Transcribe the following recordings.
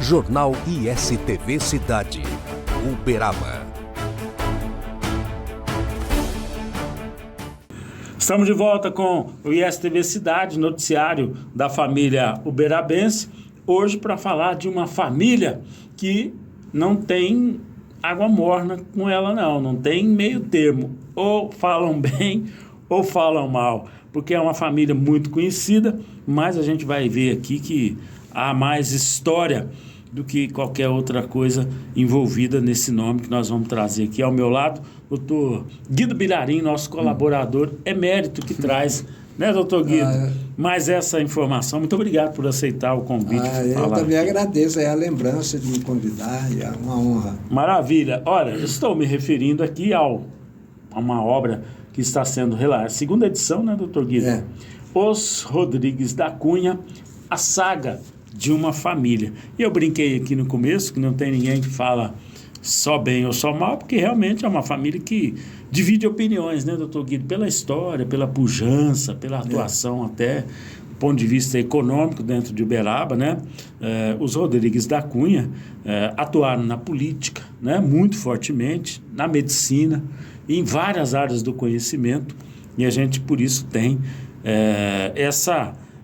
Jornal ISTV Cidade, Uberaba. Estamos de volta com o ISTV Cidade, noticiário da família uberabense, hoje para falar de uma família que não tem água morna com ela não tem meio termo, ou falam bem ou falam mal, porque é uma família muito conhecida, mas a gente vai ver aqui que há mais história do que qualquer outra coisa envolvida nesse nome que nós vamos trazer aqui ao meu lado, doutor Guido Bilharim, nosso colaborador emérito, que traz, né, doutor Guido, mais essa informação. Muito obrigado por aceitar o convite. Eu também agradeço a lembrança de me convidar, é uma honra. Maravilha. Olha, eu estou me referindo aqui a uma obra que está sendo relatada, segunda edição, né, doutor Guido? Os Rodrigues da Cunha, a saga de uma família. E eu brinquei aqui no começo que não tem ninguém que fala só bem ou só mal, porque realmente é uma família que divide opiniões, né, doutor Guido? Pela história, pela pujança, pela atuação até do ponto de vista econômico dentro de Uberaba, né? Os Rodrigues da Cunha atuaram na política, né, muito fortemente, na medicina, em várias áreas do conhecimento, e a gente por isso tem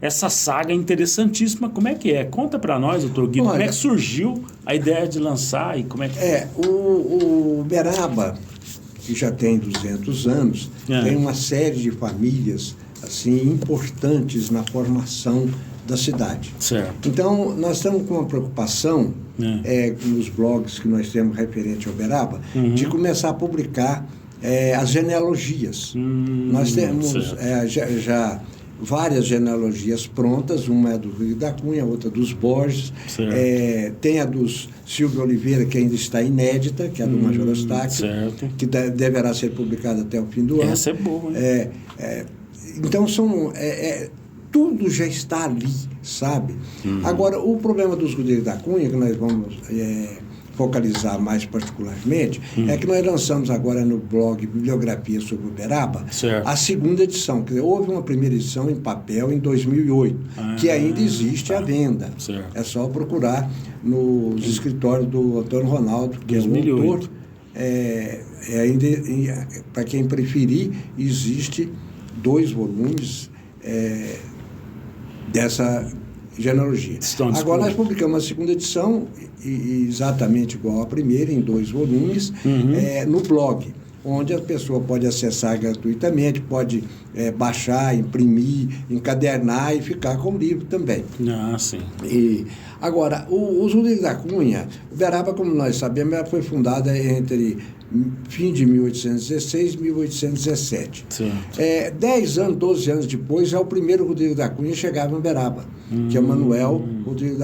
essa saga interessantíssima. Como é que é? Conta para nós, doutor Guido, como é que surgiu a ideia de lançar e como é que... O Uberaba, que já tem 200 anos, tem uma série de famílias assim, importantes na formação da cidade. Certo. Então, nós estamos com uma preocupação, nos blogs que nós temos referente ao Uberaba, de começar a publicar as genealogias. Nós temos já várias genealogias prontas, uma é do Rio da Cunha, outra dos Borges, tem a dos Silvio Oliveira, que ainda está inédita, que é a do Major Eustáquio, que deverá ser publicada até o fim do ano. Essa é boa, hein? Então, tudo já está ali, sabe? Agora, o problema dos Rodrigues da Cunha, que nós vamos focalizar mais particularmente, é que nós lançamos agora no blog Bibliografia sobre Uberaba a segunda edição. Quer dizer, houve uma primeira edição em papel em 2008, que ainda existe à venda. É só procurar nos escritórios do Antônio Ronaldo, que 2008. É o autor. Ainda, para quem preferir, existe 2 volumes dessa genealogia. Agora nós publicamos a segunda edição, exatamente igual à primeira, em 2 volumes, no blog, onde a pessoa pode acessar gratuitamente, pode baixar, imprimir, encadernar e ficar com o livro também. Sim. Agora, os Rodrigues da Cunha, Uberaba, como nós sabemos, ela foi fundada entre fim de 1816 e 1817. 10 anos, 12 anos depois, já o primeiro Rodrigo da Cunha chegava em Uberaba, que é Manuel Rodrigues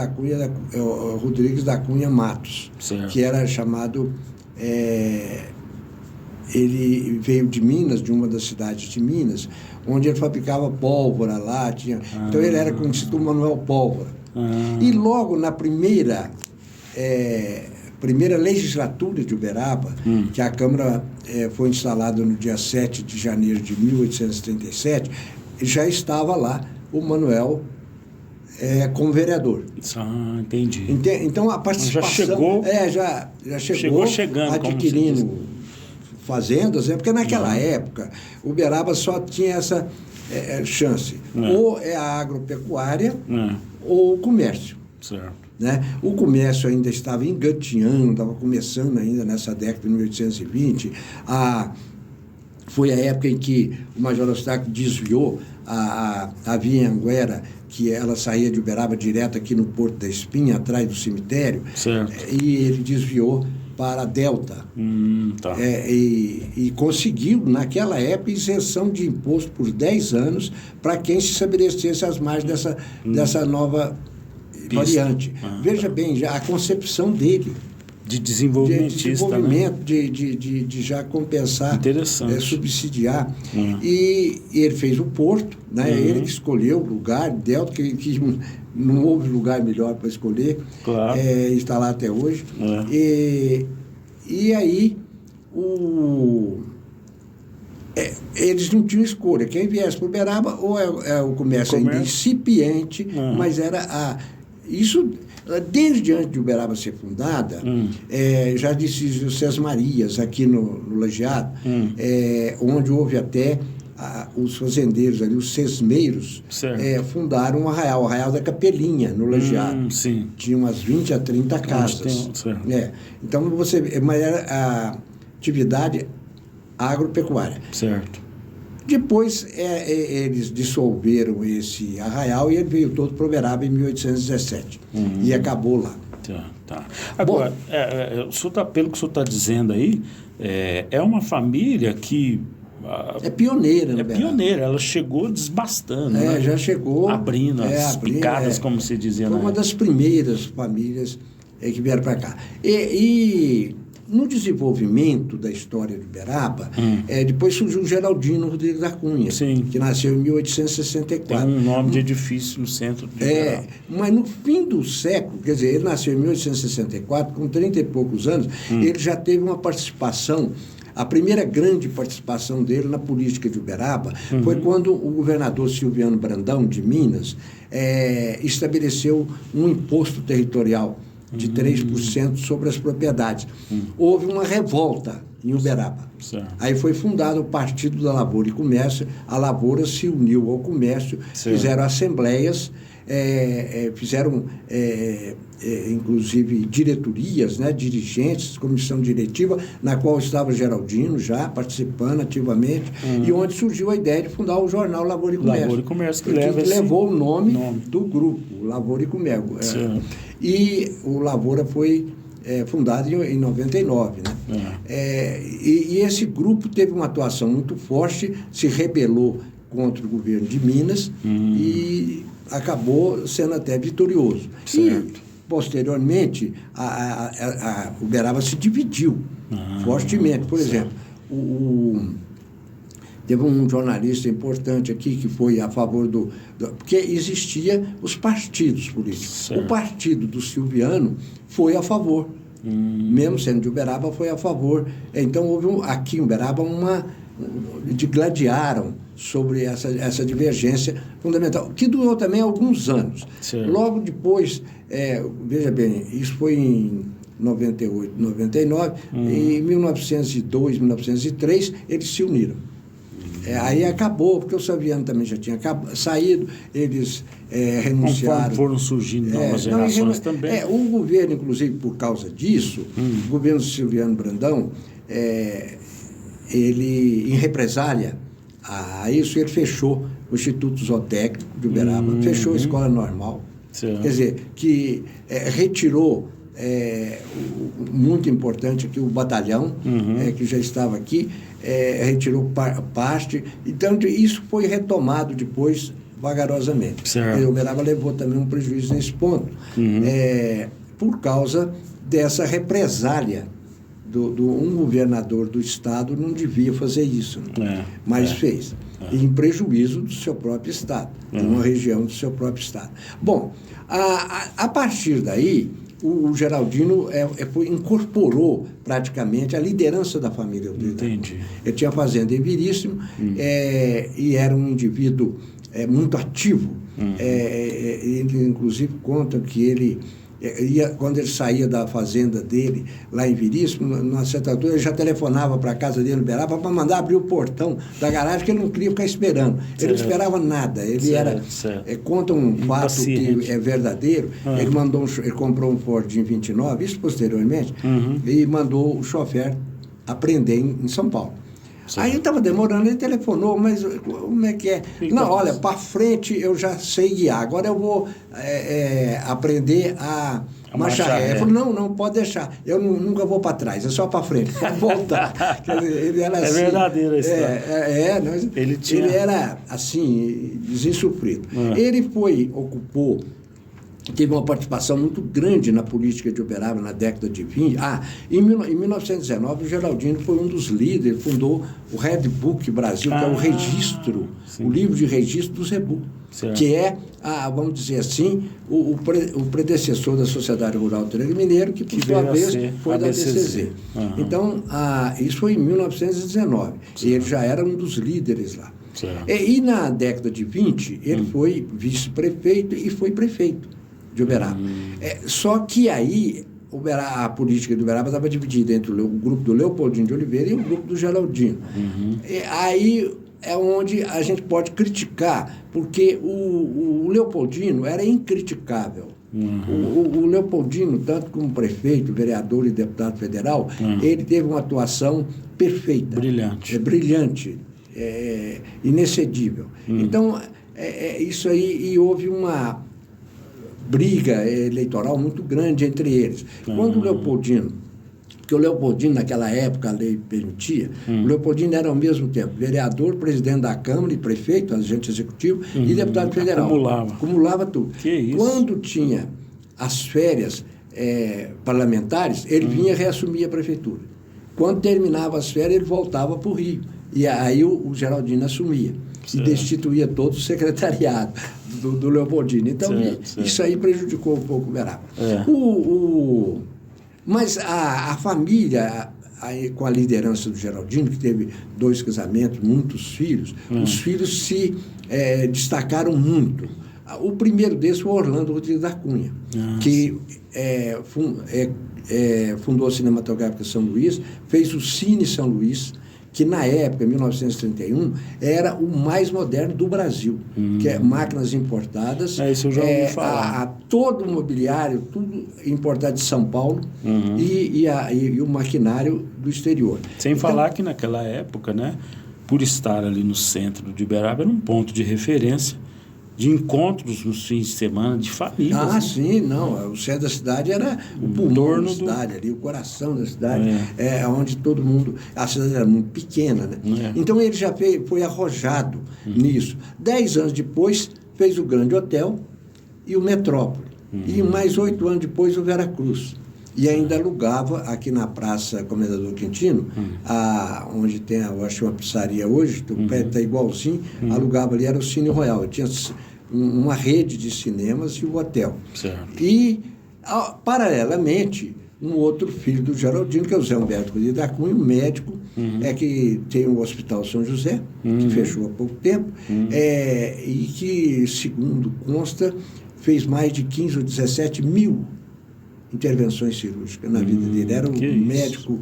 da Cunha Matos, que era chamado... ele veio de Minas, de uma das cidades de Minas, onde ele fabricava pólvora lá. Então ele era conhecido como Manuel Pólvora. E logo na primeira legislatura de Uberaba, que a Câmara foi instalada no dia 7 de janeiro de 1837, já estava lá o Manuel como vereador. Entendi. Então a participação... Já chegou chegando, adquirindo fazendas, porque naquela época o Uberaba só tinha essa chance. Ou é a agropecuária ou o comércio. Né? O comércio ainda estava engatinhando, estava começando ainda nessa década de 1820. Foi a época em que o Major Eustáquio desviou a Via Anguera, que ela saía de Uberaba direto aqui no Porto da Espinha, atrás do cemitério, e ele desviou para a Delta. E conseguiu, naquela época, isenção de imposto por 10 anos para quem se estabelecesse às margens dessa nova variante. Veja bem, já a concepção dele de desenvolvimento, de já compensar, subsidiar. E ele fez o porto, né? Ele que escolheu o lugar, Delta, que não houve lugar melhor para escolher, está lá até hoje. E aí, eles não tinham escolha. Quem viesse para Uberaba, ou é o comércio ainda incipiente, mas era isso desde antes de Uberaba ser fundada, já disse o César Marias, aqui no Lajeado, onde houve até os fazendeiros ali, os sesmeiros, fundaram um arraial, o Arraial da Capelinha, no Lajeado. Tinha umas 20 a 30 casas. Então, mas era a atividade agropecuária. Certo. Depois, eles dissolveram esse arraial e ele veio todo para Uberaba em 1817. E acabou lá. Tá. Agora, pelo que o senhor está dizendo aí, é uma família que... é pioneira, né? É pioneira, ela chegou desbastando. Já chegou. Abrindo as picadas, como se dizia. Foi uma das primeiras famílias que vieram para cá. E no desenvolvimento da história de Uberaba, depois surgiu o Geraldino Rodrigues da Cunha, que nasceu em 1864. Tem um nome de edifício no centro de Uberaba. Mas no fim do século, quer dizer, ele nasceu em 1864, com 30 e poucos anos, ele já teve uma participação. A primeira grande participação dele na política de Uberaba foi quando o governador Silviano Brandão, de Minas, estabeleceu um imposto territorial de 3% sobre as propriedades. Houve uma revolta em Uberaba. Aí foi fundado o Partido da Lavoura e Comércio, a Lavoura se uniu ao comércio, fizeram assembleias, fizeram inclusive diretorias, dirigentes, comissão diretiva, na qual estava Geraldino já participando ativamente, e onde surgiu a ideia de fundar o jornal Lavoura e Comércio. Lavoura e Comércio, que levou o nome do grupo, Lavoura e Comércio. E o Lavoura foi fundado em 99. E esse grupo teve uma atuação muito forte, se rebelou contra o governo de Minas e acabou sendo até vitorioso. E, posteriormente, a Uberaba se dividiu fortemente. Por exemplo, teve um jornalista importante aqui que foi a favor porque existia os partidos políticos. O partido do Silviano foi a favor. Mesmo sendo de Uberaba, foi a favor. Então, houve aqui em Uberaba gladiaram sobre essa divergência fundamental, que durou também alguns anos. Logo depois, veja bem, isso foi em 98, 99, em 1902, 1903, eles se uniram. Aí acabou, porque o Silviano também já tinha saído, eles renunciaram. Conforme foram surgindo novas gerações também. O governo, inclusive, por causa disso, o governo Silviano Brandão, ele, em represália a isso, ele fechou o Instituto Zootécnico de Uberaba, fechou a escola normal. Quer dizer, que retirou, muito importante aqui, o batalhão, que já estava aqui, retirou parte. Então, isso foi retomado depois, vagarosamente. O Uberaba levou também um prejuízo nesse ponto, por causa dessa represália. Um governador do Estado não devia fazer isso, mas fez, em prejuízo do seu próprio Estado, de uma região do seu próprio Estado. Bom, a partir daí, o Geraldino incorporou praticamente a liderança da família. Entendi. Ele tinha fazenda em Veríssimo, e era um indivíduo muito ativo. Ele, inclusive, conta que ele... quando ele saía da fazenda dele, lá em Veríssimo, numa certa altura, ele já telefonava para a casa dele no Uberaba para mandar abrir o portão da garagem, que ele não queria ficar esperando. Ele não esperava nada. Ele conta um fato que é verdadeiro. Ele comprou um Ford em 29, isso posteriormente, e mandou o chofer aprender em São Paulo. Aí ele estava demorando, ele telefonou, mas como é que é? Não, olha, para frente eu já sei guiar, agora eu vou aprender a marchar ré. Ele falou, não, pode deixar, eu nunca vou para trás, é só para frente, pode voltar. Quer dizer, ele era assim, verdadeiro a história. Ele era assim, desinsofrido. Ele ocupou, teve uma participação muito grande na política de Uberaba na década de 20. Em 1919, o Geraldino foi um dos líderes, fundou o Red Book Brasil, que é o registro, o livro de registro do Zebu, que é, vamos dizer assim, o predecessor da Sociedade Rural do Triângulo Mineiro, que por sua vez foi da DCZ. Então, isso foi em 1919, e ele já era um dos líderes lá. E na década de 20, ele foi vice-prefeito e foi prefeito de Uberaba. Só que aí a política de Uberaba estava dividida entre o grupo do Leopoldino de Oliveira e o grupo do Geraldino. Aí é onde a gente pode criticar, porque o Leopoldino era incriticável. O Leopoldino, tanto como prefeito, vereador e deputado federal, ele teve uma atuação perfeita. Brilhante, inexcedível. Então, isso aí, e houve uma briga eleitoral muito grande entre eles. Quando o Leopoldino, porque o Leopoldino, naquela época, a lei permitia, o Leopoldino era ao mesmo tempo vereador, presidente da Câmara e prefeito, agente executivo, e deputado federal. Acumulava tudo. Que isso? Quando tinha as férias parlamentares, ele vinha e reassumia a prefeitura. Quando terminava as férias, ele voltava para o Rio. E aí o Geraldino assumia. E destituía todo o secretariado do Leopoldino. Então, isso aí prejudicou um pouco o Uberaba. Mas a família, com a liderança do Geraldino, que teve 2 casamentos, muitos filhos, os filhos se destacaram muito. O primeiro desses foi Orlando Rodrigues da Cunha, que fundou a Cinematográfica São Luís, fez o Cine São Luís, que na época, em 1931, era o mais moderno do Brasil, que é máquinas importadas. Isso eu já ouvi falar. Todo o mobiliário, tudo importado de São Paulo e o maquinário do exterior. Sem falar que naquela época, né, por estar ali no centro de Uberaba, era um ponto de referência de encontros nos fins de semana, de famílias. Sim, não. O centro da cidade era o pulmão da cidade, ali, o coração da cidade, onde todo mundo... A cidade era muito pequena, né? Então, ele já foi arrojado nisso. 10 anos depois, fez o Grande Hotel e o Metrópole. E mais 8 anos depois, o Veracruz. E ainda alugava aqui na Praça Comendador Quintino, onde tem, eu acho, uma pizzaria hoje, o prédio está igualzinho, alugava ali, era o Cine Royal. Tinha uma rede de cinemas e o hotel. Certo. E, paralelamente, um outro filho do Geraldino, que é o Zé Humberto Rodrigues da Cunha, um médico, que tem o Hospital São José, que fechou há pouco tempo, e que, segundo consta, fez mais de 15 ou 17 mil intervenções cirúrgicas na vida dele. Era um médico,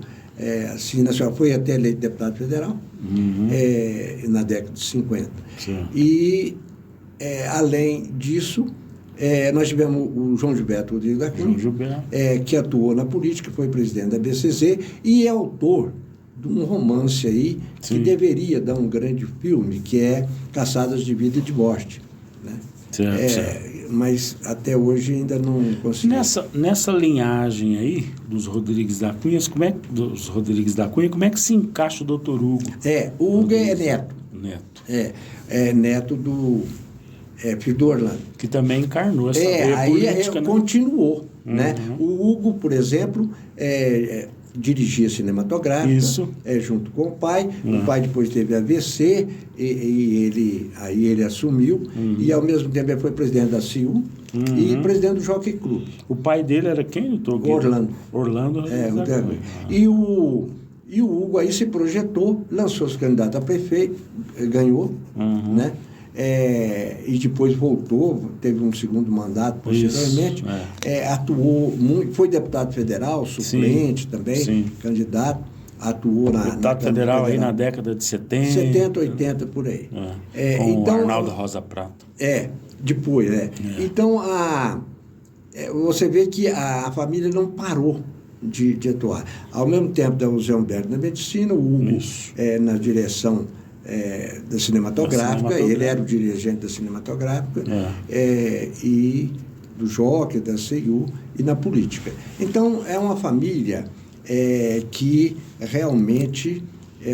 assim, nacional. Foi até eleito deputado federal na década de 50. Sim. E, além disso, nós tivemos o João Gilberto Rodrigues da Cunha, que atuou na política, foi presidente da BCZ e é autor de um romance aí que deveria dar um grande filme, que é Caçadas de Vida e de Morte. Né? Certo. Mas até hoje ainda não consegui. Nessa linhagem aí dos Rodrigues da Cunha, como é que se encaixa o doutor Hugo? O Hugo é neto. É neto do filho do Orlando. Que também encarnou essa veia política, né? Continuou. Né? O Hugo, por exemplo, dirigia cinematográfica, junto com o pai. O pai depois teve AVC e ele assumiu. E, ao mesmo tempo, ele foi presidente da CIU e presidente do Jockey Club. O pai dele era quem? Orlando. E o Hugo aí se projetou, lançou-se candidato a prefeito, ganhou, né? E depois voltou, teve um segundo mandato posteriormente, atuou muito, foi deputado federal, suplente também, candidato, atuou deputado federal aí na década de 70. 70, 80, por aí. Com então, o Arnaldo Rosa Prata. Depois, Então, você vê que a família não parou de atuar. Ao mesmo tempo, o Zé Humberto na medicina, o Hugo na direção da cinematográfica, ele era o dirigente da cinematográfica, e do Jockey, da CIU e na política. Então, é uma família que realmente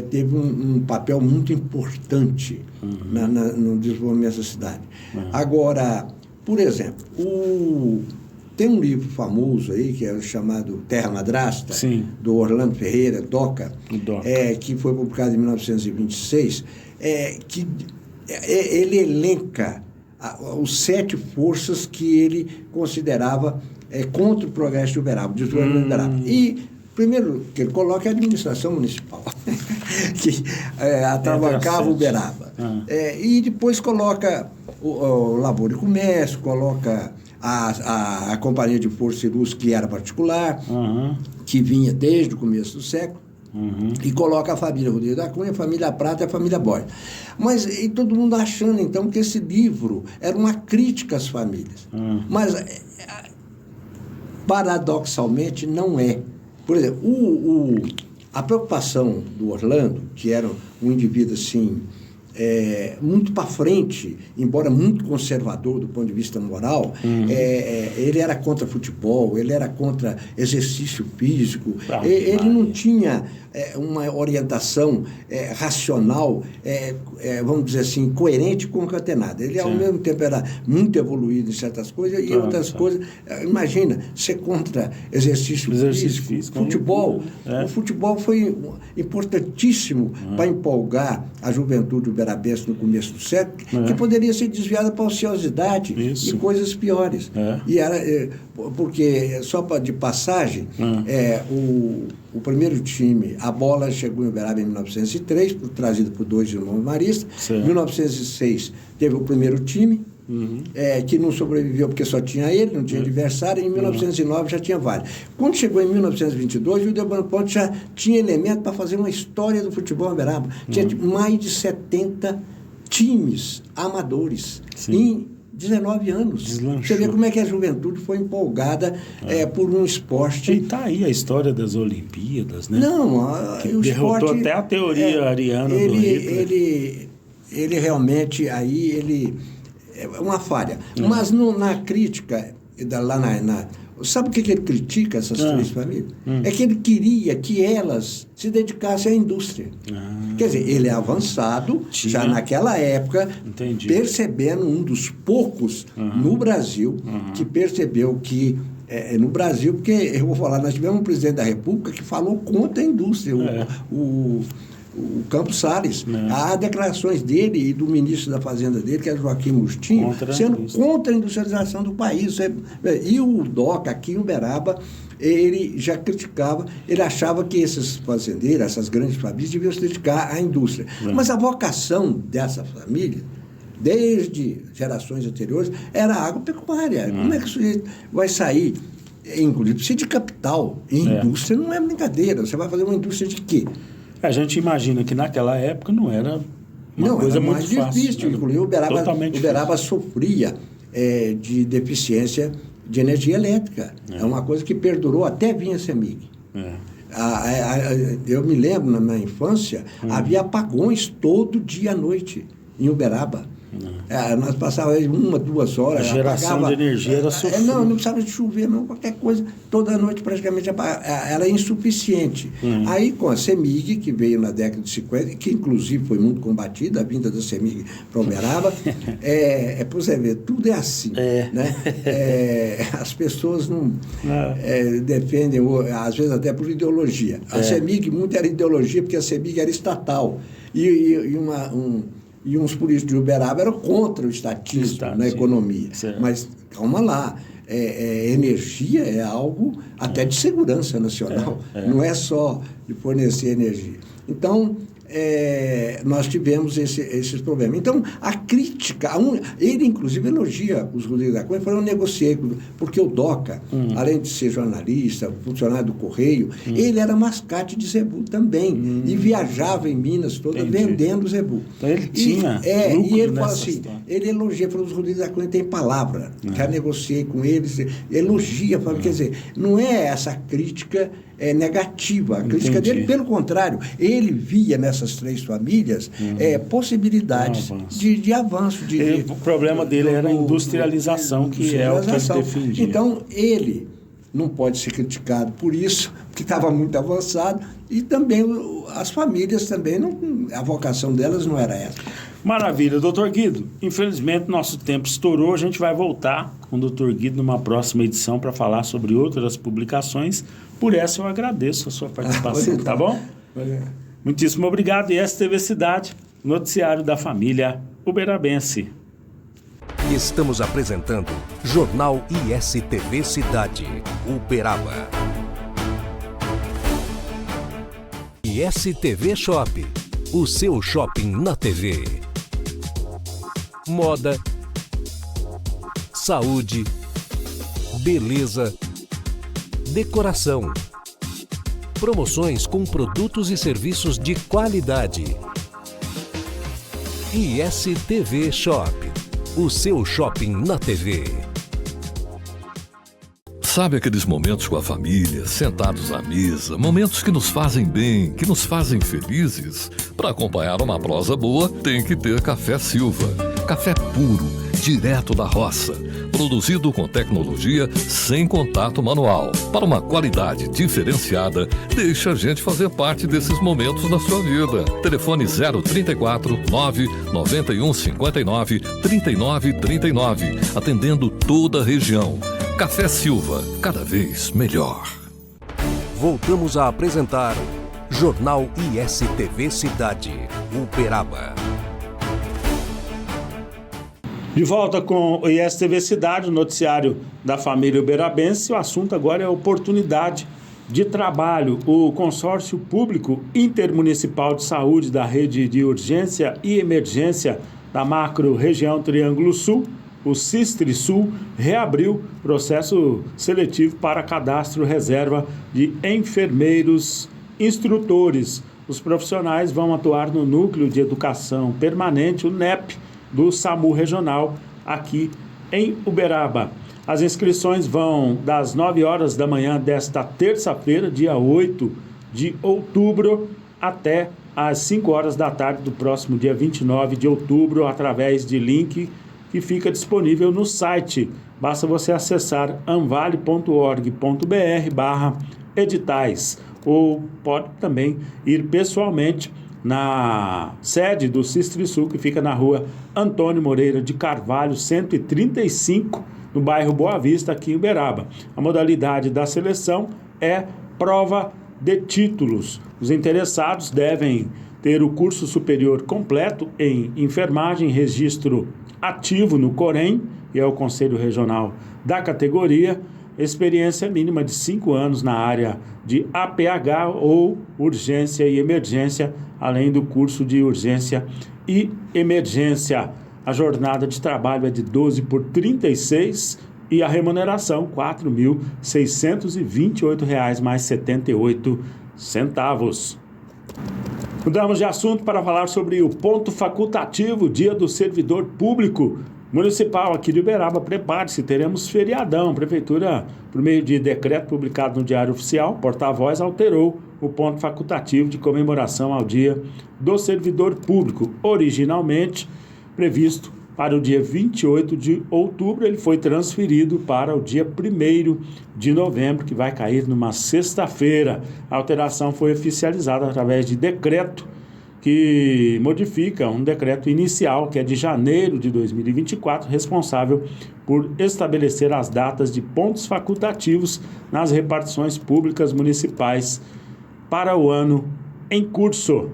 teve um papel muito importante no desenvolvimento da cidade. Agora, por exemplo, tem um livro famoso aí, que é chamado Terra Madrasta, do Orlando Ferreira, Doca, que foi publicado em 1926, que ele elenca os 7 forças que ele considerava contra o progresso de Uberaba, de Uberaba. E, primeiro que ele coloca é a administração municipal, que atravancava Uberaba. E depois coloca o Labor e Comércio, coloca a Companhia de Força e Luz, que era particular, que vinha desde o começo do século, e coloca a família Rodrigues da Cunha, a família Prata e a família Borges. Mas e todo mundo achando, então, que esse livro era uma crítica às famílias. Mas, paradoxalmente, não é. Por exemplo, a preocupação do Orlando, que era um indivíduo assim, muito para frente, embora muito conservador do ponto de vista moral, ele era contra futebol, ele era contra exercício físico, ele não tinha uma orientação racional, vamos dizer assim, coerente com concatenada. Ele, ao mesmo tempo, era muito evoluído em certas coisas e outras coisas. Imagina, ser contra exercício físico, futebol. O futebol foi importantíssimo para empolgar a juventude uberabense no começo do século, que poderia ser desviada para a ociosidade e coisas piores. E era, porque, só de passagem, o primeiro time, a bola chegou em Uberaba em 1903, trazido por 2 irmãos maristas. Em 1906 teve o primeiro time, que não sobreviveu porque só tinha ele, não tinha adversário, e em 1909 já tinha vários. Quando chegou em 1922, o Delbano Ponte já tinha elemento para fazer uma história do futebol em Uberaba. Tinha mais de 70 times amadores em 19 anos. Deslanchou. Você vê como é que a juventude foi empolgada por um esporte. E está aí a história das Olimpíadas, né? Não, o derrotou esporte, até a teoria ariana do Hitler. Ele realmente, aí, ele é uma falha. Mas na crítica, sabe o que ele critica, essas 3 famílias? É que ele queria que elas se dedicassem à indústria. Quer dizer, ele é avançado, já naquela época, percebendo, um dos poucos no Brasil, que percebeu que no Brasil, porque, eu vou falar, nós tivemos um presidente da República que falou contra a indústria, o Campos Salles. Há declarações dele e do ministro da Fazenda dele, que é Joaquim Mustinho, sendo contra a industrialização do país. E o DOCA, aqui em Uberaba, ele já criticava, ele achava que esses fazendeiros, essas grandes famílias, deviam se dedicar à indústria. Mas a vocação dessa família, desde gerações anteriores, era a agropecuária. Como é que o sujeito vai sair? Inclusive, precisa de capital. E indústria não é brincadeira. Você vai fazer uma indústria de quê? A gente imagina que naquela época não era uma coisa era muito fácil. Difícil. Inclusive, Uberaba sofria de deficiência de energia elétrica. É uma coisa que perdurou até vir a CEMIG. Eu me lembro, na minha infância, havia apagões todo dia à noite em Uberaba. Nós passávamos 1, 2 horas. A geração de energia era sofrida. Não precisava de chover, não, qualquer coisa, toda noite praticamente era insuficiente. Aí, com a CEMIG, que veio na década de 50, que inclusive foi muito combatida, a vinda da CEMIG para Uberaba, para você ver, tudo é assim. Né? As pessoas não defendem, às vezes até por ideologia. A CEMIG, muito era ideologia, porque a CEMIG era estatal. E uns políticos de Uberaba eram contra o estatismo na economia. Mas, calma lá, energia é algo até de segurança nacional. Não é só de fornecer energia. Então, nós tivemos esses problemas. Então, a crítica, ele inclusive elogia os Rodrigues da Cunha, falou: eu negociei, porque o DOCA, além de ser jornalista, funcionário do Correio, ele era mascate de zebu também, e viajava em Minas toda vendendo zebu. Então ele tinha e ele fala assim, ele elogia, falou: os Rodrigues da Cunha têm palavra, já negociei com eles, elogia, fala, quer dizer, não é essa crítica negativa, a crítica dele, pelo contrário, ele via nessas 3 famílias possibilidades de avanço. O problema dele era a industrialização, que é o que ele defendia. Então, ele não pode ser criticado por isso, porque estava muito avançado, e também as famílias também, a vocação delas não era essa. Maravilha, doutor Guido. Infelizmente, nosso tempo estourou. A gente vai voltar com o doutor Guido numa próxima edição para falar sobre outras publicações. Por essa, eu agradeço a sua participação, tá bom? Muitíssimo obrigado. E STV Cidade, noticiário da família uberabense. Estamos apresentando Jornal ISTV Cidade, Uberaba. ISTV Shop, o seu shopping na TV. Moda, saúde, beleza, decoração. Promoções com produtos e serviços de qualidade. ISTV Shop, o seu shopping na TV. Sabe aqueles momentos com a família, sentados à mesa, momentos que nos fazem bem, que nos fazem felizes? Para acompanhar uma prosa boa, tem que ter Café Silva. Café puro, direto da roça, produzido com tecnologia sem contato manual. Para uma qualidade diferenciada, deixe a gente fazer parte desses momentos na sua vida. Telefone 034 991 59 39 39, atendendo toda a região. Café Silva, cada vez melhor. Voltamos a apresentar Jornal ISTV Cidade, Uberaba. De volta com o ISTV Cidade, o noticiário da família uberabense. O assunto agora é oportunidade de trabalho. O Consórcio Público Intermunicipal de Saúde da Rede de Urgência e Emergência da Macro-Região Triângulo Sul, o Sistri-Sul, reabriu processo seletivo para cadastro reserva de enfermeiros instrutores. Os profissionais vão atuar no Núcleo de Educação Permanente, o NEP, do SAMU Regional, aqui em Uberaba. As inscrições vão das 9 horas da manhã desta terça-feira, dia 8 de outubro, até às 5 horas da tarde do próximo dia 29 de outubro, através de link que fica disponível no site. Basta você acessar anvale.org.br/editais, ou pode também ir pessoalmente na sede do Sistri-Sul, que fica na rua Antônio Moreira de Carvalho, 135, no bairro Boa Vista, aqui em Uberaba. A modalidade da seleção é prova de títulos. Os interessados devem ter o curso superior completo em enfermagem, registro ativo no COREM, que é o Conselho Regional da categoria, experiência mínima de 5 anos na área de APH ou urgência e emergência, além do curso de urgência e emergência. A jornada de trabalho é de 12 por 36 e a remuneração R$ 4.628 mais 78 centavos. Mudamos de assunto para falar sobre o ponto facultativo, Dia do Servidor Público Municipal aqui de Uberaba. Prepare-se, teremos feriadão. A Prefeitura, por meio de decreto publicado no Diário Oficial, porta-voz alterou o ponto facultativo de comemoração ao Dia do Servidor Público. Originalmente previsto para o dia 28 de outubro, ele foi transferido para o dia 1º de novembro, que vai cair numa sexta-feira. A alteração foi oficializada através de decreto que modifica um decreto inicial, que é de janeiro de 2024, responsável por estabelecer as datas de pontos facultativos nas repartições públicas municipais para o ano em curso.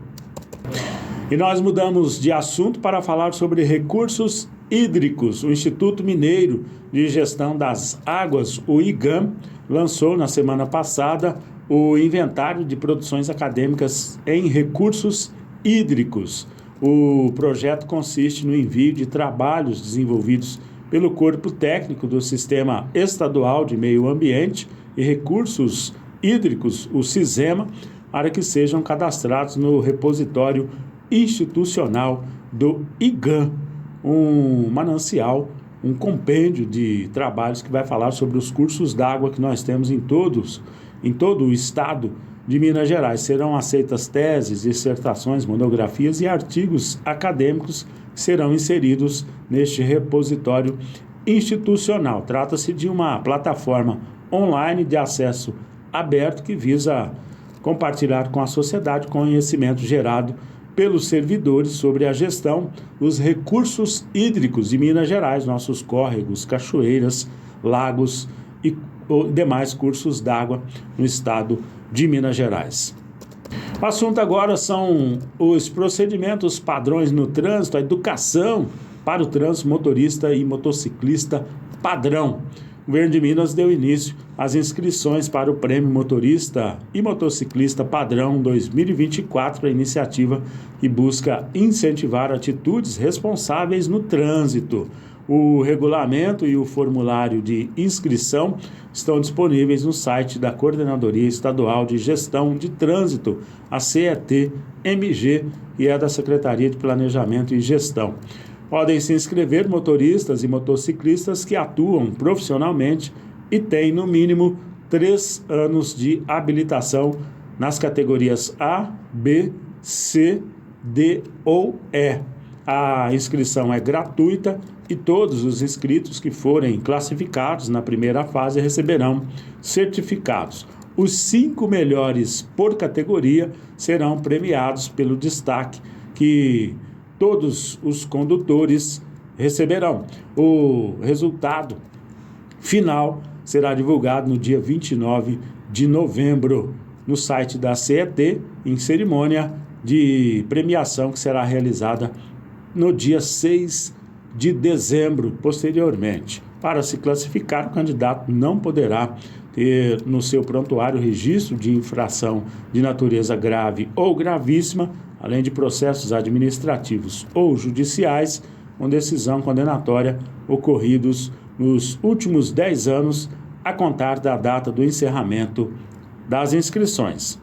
E nós mudamos de assunto para falar sobre recursos hídricos. O Instituto Mineiro de Gestão das Águas, o IGAM, lançou na semana passada o inventário de produções acadêmicas em recursos hídricos. O projeto consiste no envio de trabalhos desenvolvidos pelo Corpo Técnico do Sistema Estadual de Meio Ambiente e Recursos Hídricos, o SISEMA, para que sejam cadastrados no repositório institucional do IGAM, um manancial, um compêndio de trabalhos que vai falar sobre os cursos d'água que nós temos em todo o estado de Minas Gerais. Serão aceitas teses, dissertações, monografias e artigos acadêmicos que serão inseridos neste repositório institucional. Trata-se de uma plataforma online de acesso aberto que visa compartilhar com a sociedade conhecimento gerado pelos servidores sobre a gestão dos recursos hídricos de Minas Gerais, nossos córregos, cachoeiras, lagos e demais cursos d'água no estado de Minas Gerais. O assunto agora são os procedimentos padrões no trânsito, a educação para o trânsito motorista e motociclista padrão. O Governo de Minas deu início às inscrições para o Prêmio Motorista e Motociclista Padrão 2024, a iniciativa que busca incentivar atitudes responsáveis no trânsito. O regulamento e o formulário de inscrição estão disponíveis no site da Coordenadoria Estadual de Gestão de Trânsito, a CET-MG, e é da Secretaria de Planejamento e Gestão. Podem se inscrever motoristas e motociclistas que atuam profissionalmente e têm, no mínimo, 3 anos de habilitação nas categorias A, B, C, D ou E. A inscrição é gratuita e todos os inscritos que forem classificados na primeira fase receberão certificados. Os 5 melhores por categoria serão premiados pelo destaque que todos os condutores receberão. O resultado final será divulgado no dia 29 de novembro no site da CET, em cerimônia de premiação que será realizada no dia 6 de dezembro, posteriormente. Para se classificar, o candidato não poderá ter no seu prontuário registro de infração de natureza grave ou gravíssima, além de processos administrativos ou judiciais com decisão condenatória ocorridos nos últimos 10 anos a contar da data do encerramento das inscrições.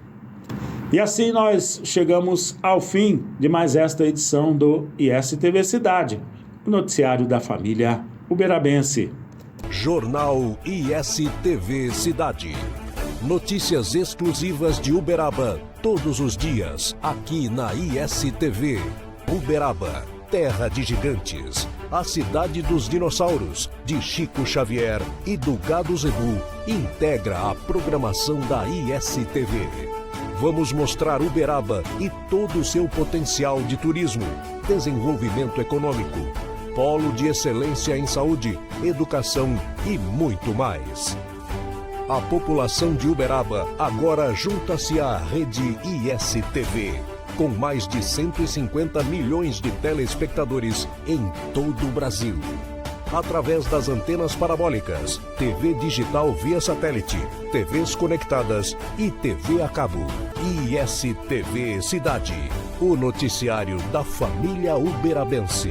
E assim nós chegamos ao fim de mais esta edição do ISTV Cidade, o noticiário da família uberabense. Jornal ISTV Cidade. Notícias exclusivas de Uberaba, todos os dias, aqui na ISTV. Uberaba, terra de gigantes, a cidade dos dinossauros, de Chico Xavier e do Gado Zebu, integra a programação da ISTV. Vamos mostrar Uberaba e todo o seu potencial de turismo, desenvolvimento econômico, polo de excelência em saúde, educação e muito mais. A população de Uberaba agora junta-se à rede ISTV, com mais de 150 milhões de telespectadores em todo o Brasil. Através das antenas parabólicas, TV digital via satélite, TVs conectadas e TV a cabo. ISTV Cidade, o noticiário da família uberabense.